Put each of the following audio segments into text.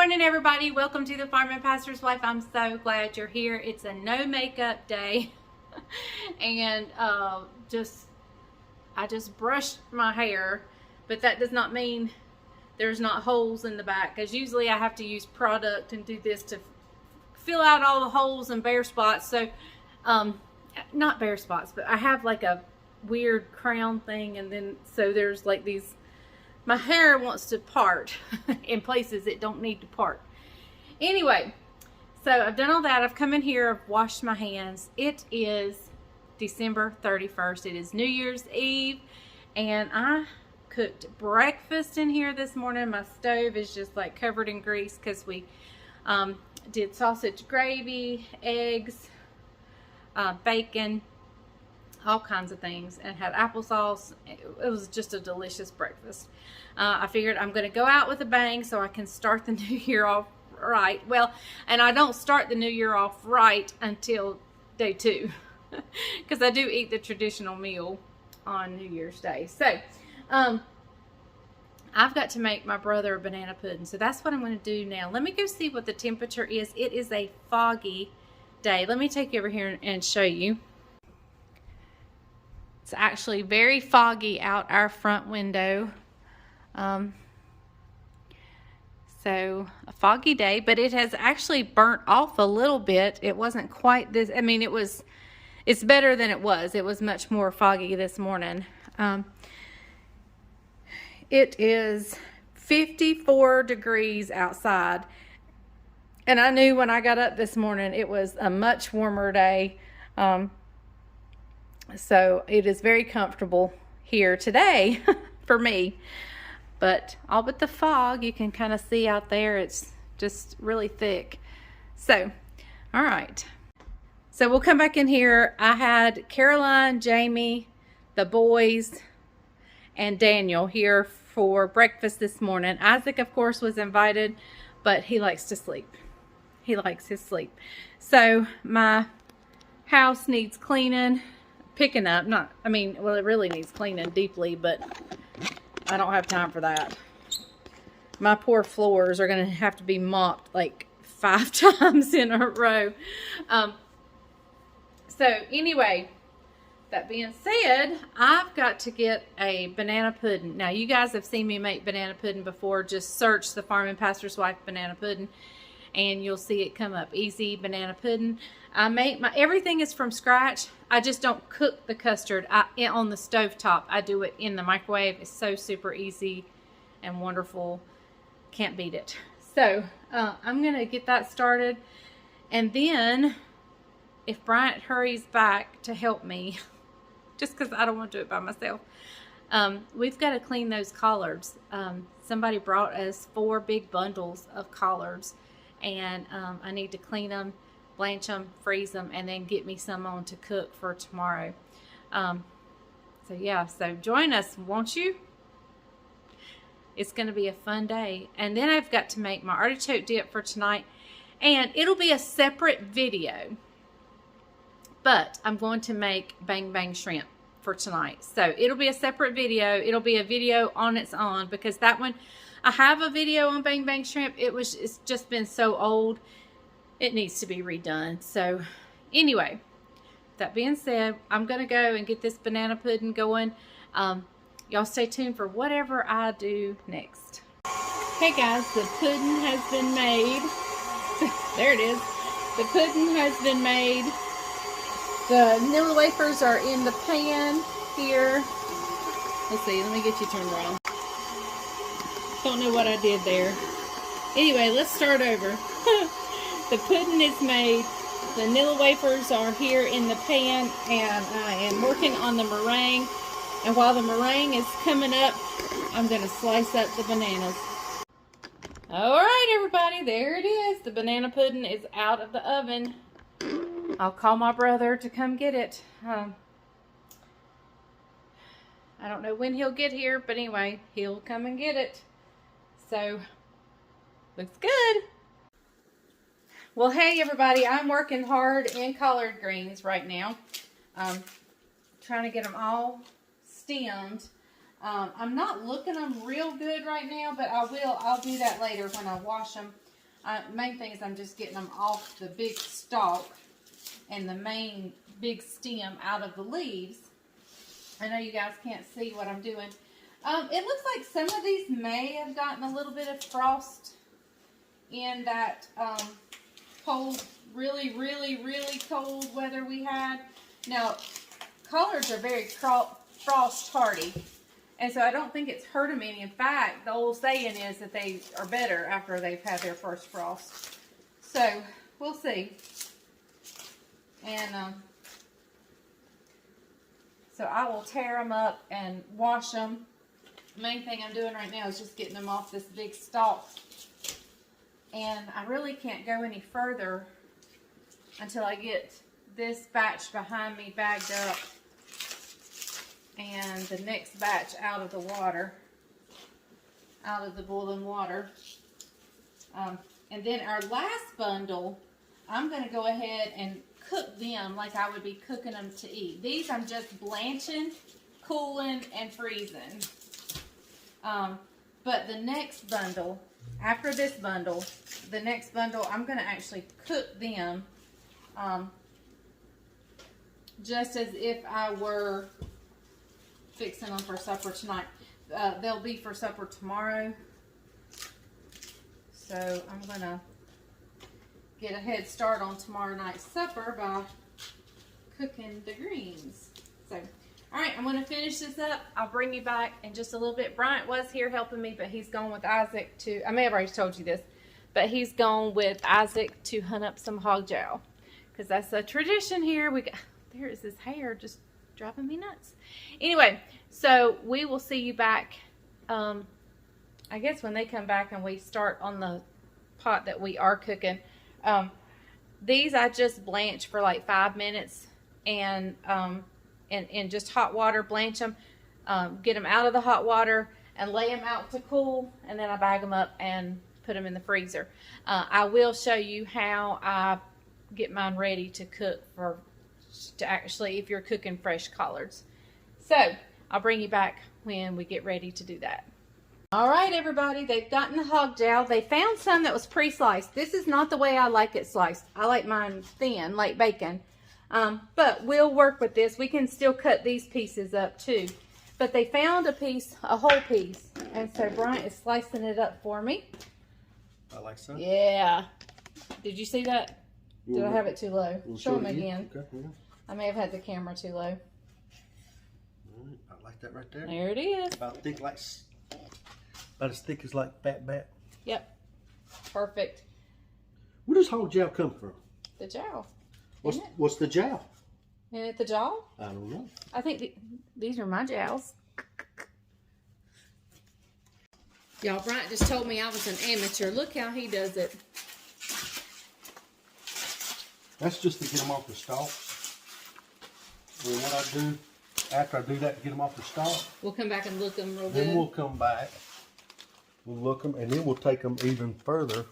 morning, everybody. Welcome to the Farm and Pastor's Wife. I'm so glad you're here. It's a no makeup day. And I just brushed my hair, but that does not mean there's not holes in the back, because usually I have to use product and do this to fill out all the holes and bare spots. So not bare spots, but I have like a weird crown thing, and then so there's like these, my hair wants to part in places it don't need to part. Anyway, so I've done all that. I've come in here, I've washed my hands. It is December 31st. It is New Year's Eve, and I cooked breakfast in here this morning. My stove is just like covered in grease because we did sausage gravy, eggs, bacon, all kinds of things, and had applesauce. It was just a delicious breakfast. I figured I'm going to go out with a bang so I can start the new year off right. Well, and I don't start the new year off right until day 2 because I do eat the traditional meal on New Year's Day. So I've got to make my brother a banana pudding, so that's what I'm going to do now. Let me go see what the temperature is. It is a foggy day. Let me take you over here and show you. It's actually very foggy out our front window. So a foggy day, but it has actually burnt off a little bit. It wasn't quite this, I mean, it's better than it was. It was much more foggy this morning. It is 54 degrees outside. And I knew when I got up this morning, it was a much warmer day. So it is very comfortable here today for me, but all but the fog, you can kind of see out there. It's just really thick. So, all right. So we'll come back in here. I had Caroline, Jamie, the boys, and Daniel here for breakfast this morning. Isaac, of course, was invited, but he likes to sleep. He likes his sleep. So my house needs cleaning. Picking up, well, it really needs cleaning deeply, but I don't have time for that. My poor floors are going to have to be mopped like 5 times in a row. So anyway, that being said, I've got to get a banana pudding. Now, you guys have seen me make banana pudding before. Just search the Farm and Pastor's Wife banana pudding, and you'll see it come up. Easy banana pudding. I make everything is from scratch. I just don't cook the custard on the stove top. I do it in the microwave. It's so super easy and wonderful. Can't beat it. So I'm going to get that started. And then if Bryant hurries back to help me, just because I don't want to do it by myself, we've got to clean those collards. Somebody brought us 4 big bundles of collards, and I need to clean them, blanch them, freeze them, and then get me some on to cook for tomorrow. So yeah, so join us, won't you? It's going to be a fun day. And then I've got to make my artichoke dip for tonight, and it'll be a separate video, but I'm going to make bang bang shrimp for tonight. So it'll be a separate video. It'll be a video on its own, because that one, I have a video on bang bang shrimp. It's just been so old. It needs to be redone. So anyway, that being said, I'm going to go and get this banana pudding going. Y'all stay tuned for whatever I do next. Hey guys, the pudding has been made. There it is. The pudding has been made. The vanilla wafers are in the pan here. Let's see, let me get you turned around. Don't know what I did there. Anyway, let's start over. The pudding is made. The vanilla wafers are here in the pan, and I am working on the meringue. And while the meringue is coming up, I'm going to slice up the bananas. All right, everybody, there it is. The banana pudding is out of the oven. I'll call my brother to come get it. I don't know when he'll get here, but anyway, he'll come and get it. So, looks good. Well, hey everybody, I'm working hard in collard greens right now. Trying to get them all stemmed. I'm not looking them real good right now, but I'll do that later when I wash them. Main thing is I'm just getting them off the big stalk and the main big stem out of the leaves. I know you guys can't see what I'm doing. It looks like some of these may have gotten a little bit of frost in that cold, really cold weather we had. Now, collards are very frost hardy, and so I don't think it's hurt them any. In fact, the old saying is that they are better after they've had their first frost. So, we'll see. And so I will tear them up and wash them. The main thing I'm doing right now is just getting them off this big stalk. And I really can't go any further until I get this batch behind me bagged up and the next batch out of the water, out of the boiling water. And then our last bundle, I'm going to go ahead and cook them like I would be cooking them to eat. These I'm just blanching, cooling, and freezing. But the next bundle, after this bundle, the next bundle, I'm going to actually cook them just as if I were fixing them for supper tonight. They'll be for supper tomorrow. So I'm going to get a head start on tomorrow night's supper by cooking the greens. So, all right, I'm going to finish this up. I'll bring you back in just a little bit. Bryant was here helping me, but he's gone with Isaac to, I may have already told you this, but he's gone with Isaac to hunt up some hog jowl, because that's a tradition here. There is this hair just driving me nuts. Anyway, so we will see you back, I guess when they come back and we start on the pot that we are cooking. These I just blanch for like 5 minutes and in just hot water, blanch them, get them out of the hot water and lay them out to cool, and then I bag them up and put them in the freezer. I will show you how I get mine ready to cook to actually if you're cooking fresh collards. So I'll bring you back when we get ready to do that. All right, everybody, they've gotten the hog jowl. They found some that was pre-sliced. This is not the way I like it sliced. I like mine thin, like bacon. But we'll work with this. We can still cut these pieces up too. But they found a whole piece. And so Bryant is slicing it up for me. I like so. Yeah. Did you see that? Did I have it too low? Show them again. Okay, yeah. I may have had the camera too low. I like that right there. There it is. About as thick as like fat bat. Yep. Perfect. Where does hog jowl come from? The jowl. What's the jowl? Isn't it the jowl? I don't know. I think these are my jowls. Y'all, Bryant just told me I was an amateur. Look how he does it. That's just to get them off the stalk. And what I do, after I do that to get them off the stalk, we'll come back and look them real good. Then we'll come back, we'll look them, and then we'll take them even further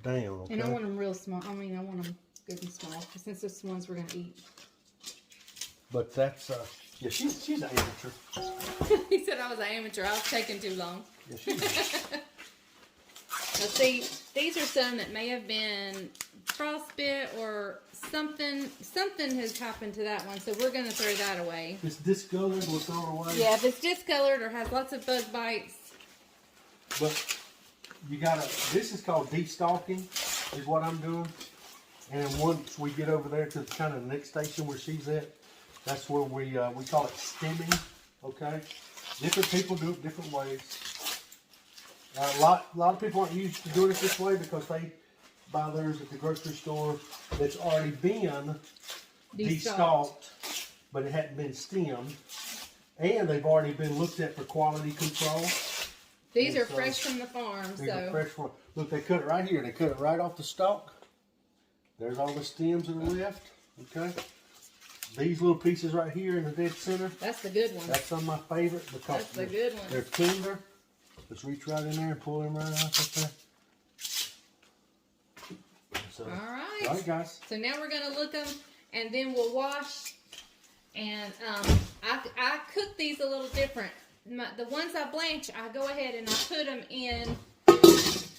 down, okay? And I want them real small. I mean, I want them good and small, since it's the ones we're going to eat. But that's, yeah, she's an amateur. He said I was an amateur. I was taking too long. Yeah, she's Let's see, these are some that may have been frostbit or something has happened to that one, so we're going to throw that away. If it's discolored, we'll throw it away. Yeah, if it's discolored or has lots of bug bites. But you gotta, this is called de-stalking, is what I'm doing. And then once we get over there to the kind of next station where she's at, that's where we call it stemming, okay? Different people do it different ways. A lot of people aren't used to doing it this way because they buy theirs at the grocery store that's already been de-stalked, but it hadn't been stemmed, and they've already been looked at for quality control. These are fresh from the farm. These are fresh from, look, they cut it right here. They cut it right off the stalk. There's all the stems that are left, okay? These little pieces right here in the dead center. That's the good one. That's some of my favorite because that's the good one. They're tender. Just reach right in there and pull them right out like that. So, all right, guys. So now we're going to look them, and then we'll wash. And I cook these a little different. The ones I blanch, I go ahead and I put them in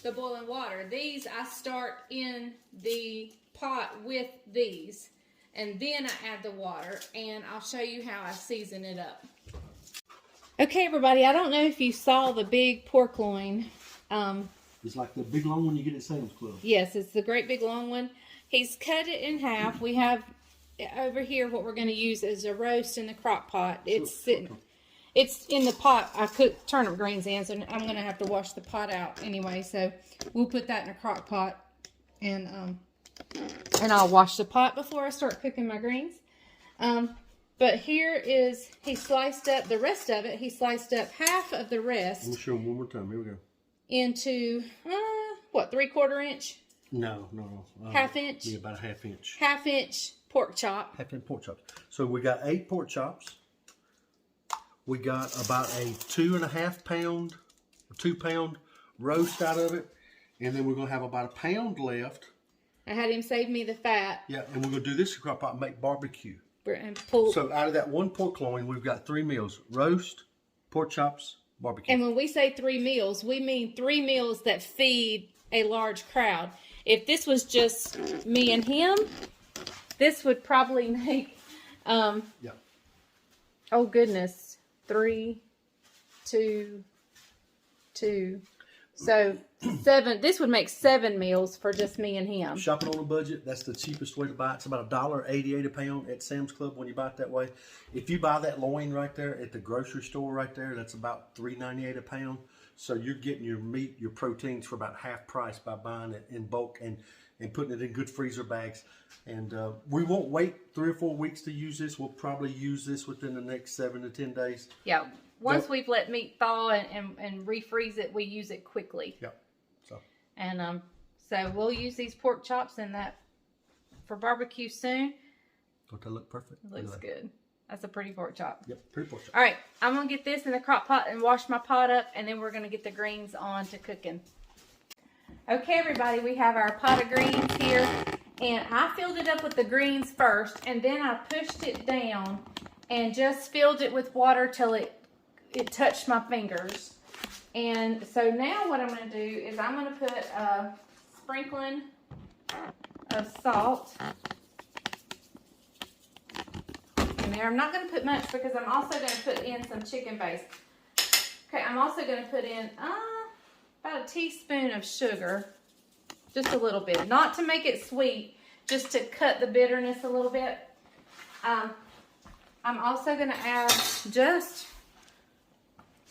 the boiling water. These I start in the pot with these, and then I add the water, and I'll show you how I season it up. Okay, everybody, I don't know if you saw the big pork loin. It's like the big long one you get at Sam's Club. Yes, it's the great big long one. He's cut it in half. We have over here what we're going to use is a roast in the crock pot. It's sitting. It's in the pot I cook turnip greens in, so I'm going to have to wash the pot out anyway. So we'll put that in a crock pot, and I'll wash the pot before I start cooking my greens. But here is, he sliced up the rest of it. He sliced up half of the rest. Let me show him one more time. Here we go. Into, what, 3/4 inch? No. Half inch? Yeah, about a half inch. Half inch pork chop. Half inch pork chops. So we got 8 pork chops. We got about a 2.5 pound, or 2 pound roast out of it. And then we're going to have about a pound left. I had him save me the fat. Yeah, and we're going to do this crock pot and make barbecue. And pull. So out of that 1 pork loin, we've got 3 meals. Roast, pork chops, barbecue. And when we say 3 meals, we mean 3 meals that feed a large crowd. If this was just me and him, this would probably make, yeah. Oh goodness, 3, 2, 2. So 7, this would make 7 meals for just me and him. Shopping on a budget, that's the cheapest way to buy it. It's about $1.88 a pound at Sam's Club when you buy it that way. If you buy that loin right there at the grocery store right there, that's about $3.98 a pound. So you're getting your meat, your proteins for about half price by buying it in bulk and putting it in good freezer bags. And we won't wait 3 or 4 weeks to use this. We'll probably use this within the next 7 to 10 days. Yeah. Once we've let meat thaw and refreeze it, we use it quickly. Yep. And so we'll use these pork chops in that for barbecue soon. Don't that look perfect? It looks good. That's a pretty pork chop. Yep, pretty pork chop. All right, I'm going to get this in the crock pot and wash my pot up, and then we're going to get the greens on to cooking. Okay, everybody, we have our pot of greens here, and I filled it up with the greens first, and then I pushed it down and just filled it with water till it touched my fingers. And so now what I'm going to do is I'm going to put a sprinkling of salt in there. I'm not going to put much because I'm also going to put in some chicken base. Okay, I'm also going to put in about a teaspoon of sugar, just a little bit. Not to make it sweet, just to cut the bitterness a little bit. I'm also going to add just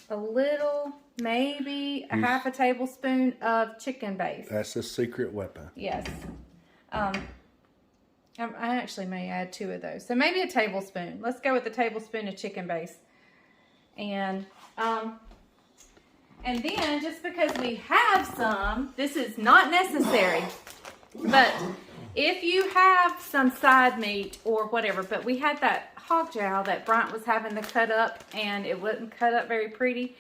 a little, maybe a half a tablespoon of chicken base. That's a secret weapon. Yes. I actually may add 2 of those. So maybe a tablespoon. Let's go with a tablespoon of chicken base. And then just because we have some, this is not necessary. But if you have some side meat or whatever, but we had that hog jowl that Bryant was having to cut up, and it wasn't cut up very pretty.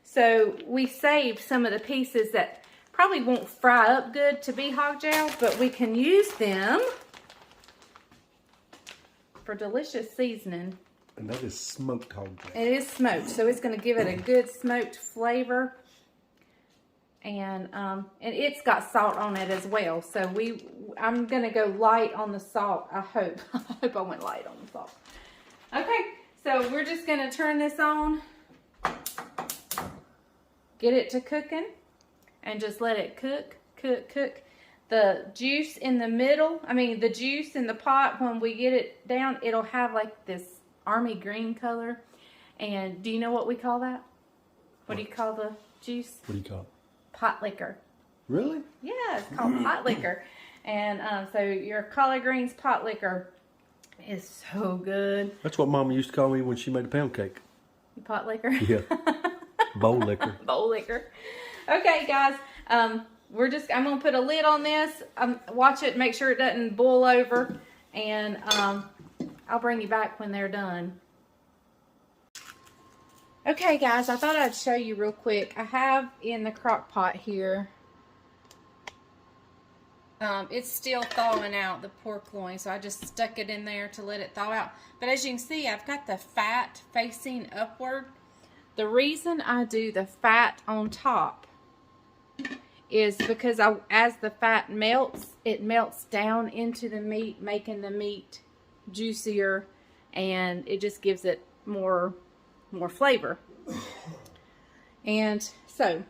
So we saved some of the pieces that probably won't fry up good to be hog jowl, but we can use them for delicious seasoning. And that is smoked hog jowl. It is smoked, so it's going to give it a good smoked flavor. And it's got salt on it as well. So I'm going to go light on the salt, I hope. I hope I went light on the salt. Okay, so we're just going to turn this on. Get it to cooking. And just let it cook. The juice in the middle, the juice in the pot, when we get it down, it'll have like this army green color. And do you know what we call that? What do you call the juice? What do you call it? Pot liquor. Really? Yeah, it's called pot liquor. And so your collard greens pot liquor is so good. That's what Mama used to call me when she made a pound cake. Pot liquor? Yeah. Bowl liquor. Bowl liquor. Okay, guys. I'm going to put a lid on this. Watch it, make sure it doesn't boil over. And I'll bring you back when they're done. Okay, guys, I thought I'd show you real quick. I have in the crock pot here, it's still thawing out, the pork loin, so I just stuck it in there to let it thaw out. But as you can see, I've got the fat facing upward. The reason I do the fat on top is because as the fat melts, it melts down into the meat, making the meat juicier, and it just gives it more flavor. And so,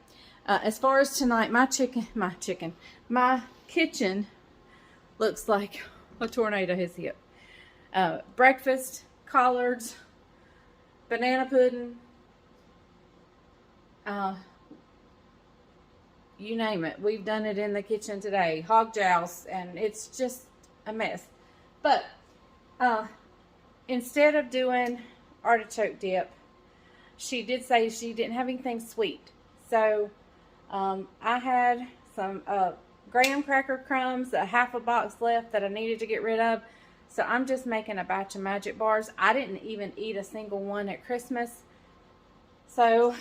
as far as tonight, my kitchen looks like a tornado has hit. Breakfast, collards, banana pudding, you name it. We've done it in the kitchen today. Hog jowls, and it's just a mess. But instead of doing artichoke dip, she did say she didn't have anything sweet. So I had some graham cracker crumbs, a half a box left that I needed to get rid of. So I'm just making a batch of Magic Bars. I didn't even eat a single one at Christmas. So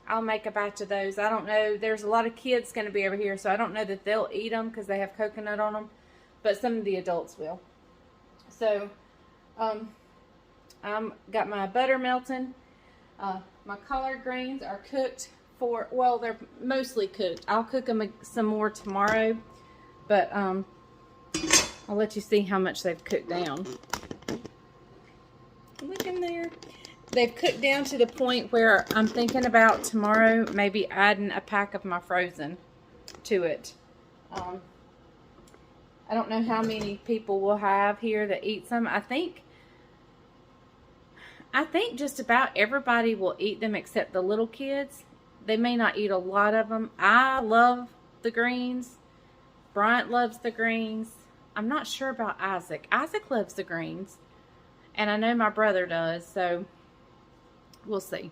I'll make a batch of those. I don't know. There's a lot of kids going to be over here, so I don't know that they'll eat them because they have coconut on them. But some of the adults will. So I'm got my butter melting. My collard greens are cooked for, well, they're mostly cooked. I'll cook them some more tomorrow. But I'll let you see how much they've cooked down. Look in there. They've cooked down to the point where I'm thinking about tomorrow maybe adding a pack of my frozen to it. I don't know how many people we'll have here that eat some. I think just about everybody will eat them except the little kids. They may not eat a lot of them. I love the greens. Bryant loves the greens. I'm not sure about Isaac. Isaac loves the greens. And I know my brother does, so we'll see.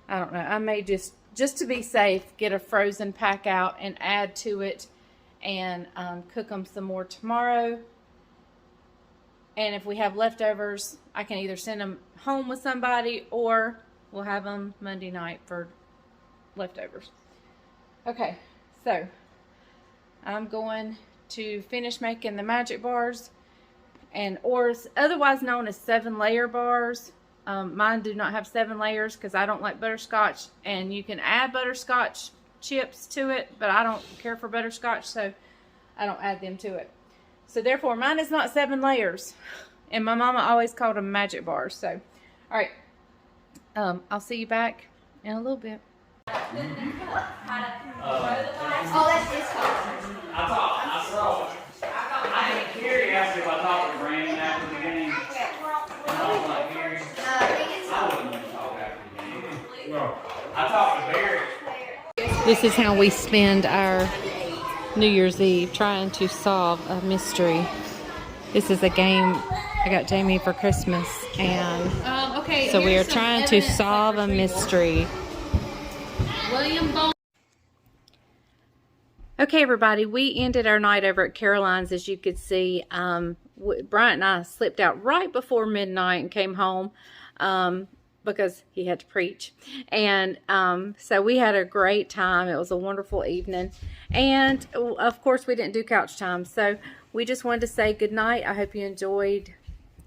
I don't know. I may just to be safe, get a frozen pack out and add to it and cook them some more tomorrow. And if we have leftovers, I can either send them home with somebody or we'll have them Monday night for leftovers. Okay, so I'm going to finish making the Magic Bars, or otherwise known as 7-layer bars. Mine do not have 7 layers because I don't like butterscotch, and you can add butterscotch chips to it, but I don't care for butterscotch, so I don't add them to it. So therefore, mine is not 7 layers, and my mama always called them Magic Bars. So, all right, I'll see you back in a little bit. Oh, that's this one. I didn't hear you after if I talked to Brandon after the game. I was like, Gary, I wouldn't want to talk after the game. No. I talked to Barry. This is how we spend our New Year's Eve, trying to solve a mystery. This is a game I got Jamie for Christmas, and so we are trying to solve a mystery. Okay, everybody, we ended our night over at Caroline's, as you could see. Bryant and I slipped out right before midnight and came home because he had to preach. And so we had a great time. It was a wonderful evening. And, of course, we didn't do couch time. So we just wanted to say good night. I hope you enjoyed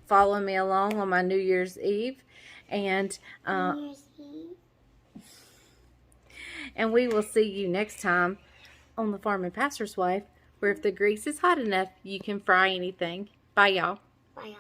following me along on my New Year's Eve. And and we will see you next time on The Farm and Pastor's Wife, where if the grease is hot enough, you can fry anything. Bye, y'all. Bye, y'all.